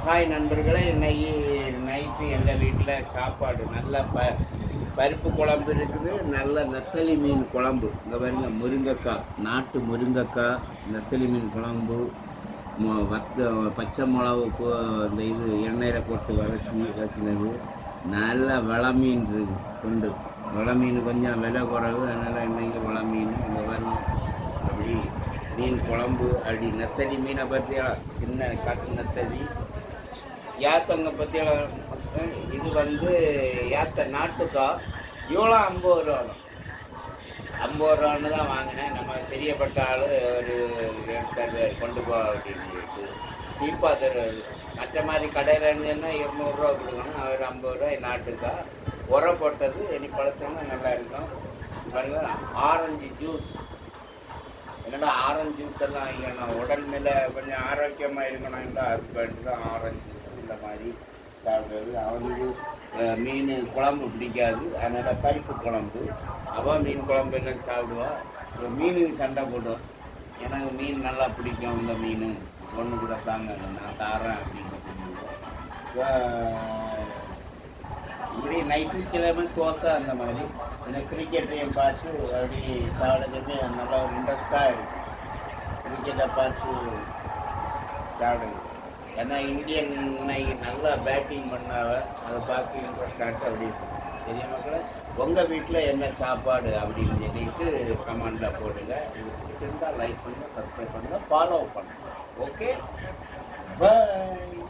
Hi நண்பர்களே, இன்னைக்கு night எங்கள் வீட்டில் சாப்பாடு நல்ல பருப்பு குழம்பு இருக்குது. நல்ல நெத்தலி மீன் குழம்பு. இங்கே பாருங்க, முருங்கைக்காய், நாட்டு முருங்கைக்காய், நெத்தலி மீன் குழம்பு, பச்சை மிளகு இந்த இது எண்ணெயில் போட்டு வதக்கினது. நல்ல விள மீன் கொண்டு விள மீன் கொஞ்சம் விலை குறைவு, அதனால் இன்னைக்கு விள மீன். இங்கே பாருங்க, அப்படி மீன் குழம்பு. அப்படி நெத்தலி மீனை பற்றியா, சின்ன காட்டு நெத்தலி. ஏத்தங்க பற்றியெல்லாம் இது ஏத்த நாட்டுக்கா இவ்வளோ 50 ரூபா. 50 ரூபான்னு தான் வாங்கினேன். நம்ம தெரியப்பட்ட ஆள் ஒரு கொண்டு போக அப்படின்னு சொல்லிட்டு சீப்பாக தருவார். மற்ற மாதிரி கடையில் இருந்துன்னா 200 ரூபா கொடுக்கணும், அவர் 50 ரூபாய். நாட்டுக்கா உரம் போட்டது, இனி பழத்தோம்னா நல்லா இருக்கும். பாருங்க, ஆரஞ்சு ஜூஸ். என்னடா ஆரஞ்சு ஜூஸ் எல்லாம் வைக்கணும், உடல் நிலை கொஞ்சம் ஆரோக்கியமாக இருக்கணும்டா, அதுக்கு வேண்டி தான் ஆரஞ்சு ஜூஸ் இந்த மாதிரி சாப்பிட்றது. அவனுக்கு மீன் குழம்பு பிடிக்காது, அதனால் பருப்பு குழம்பு. அவன் மீன் குழம்பு எல்லாம் சாப்பிடுவான். மீனுக்கு சண்டை போடுவான், எனக்கு மீன் நல்லா பிடிக்கும், இந்த மீன் ஒன்று கூட தாங்க நான் தாரேன் அப்படின்னு இப்படி நைட்டு கிழமை தோசை அந்த மாதிரி. எனக்கு கிரிக்கெட்டையும் பார்த்து அப்படி சாப்பிடுறதுமே நல்லா ஒரு இன்ட்ரெஸ்டாக இருக்கும். கிரிக்கெட்டை பார்த்து சாப்பிடுது. ஏன்னா இந்தியன் இன்னைக்கு நல்லா பேட்டிங் பண்ணாவ, அதை பார்த்து இன்ட்ரெஸ்டாக அப்படி இருக்கும். பெரிய மக்களை உங்கள் வீட்டில் என்ன சாப்பாடு அப்படின்னு சொல்லிட்டு கமெண்டில் போடுங்க. இது பிடிச்சிருந்தால் லைக் பண்ணுங்கள், சப்ஸ்கிரைப் பண்ணுங்கள், ஃபாலோ பண்ணுங்கள். ஓகே, பாய்.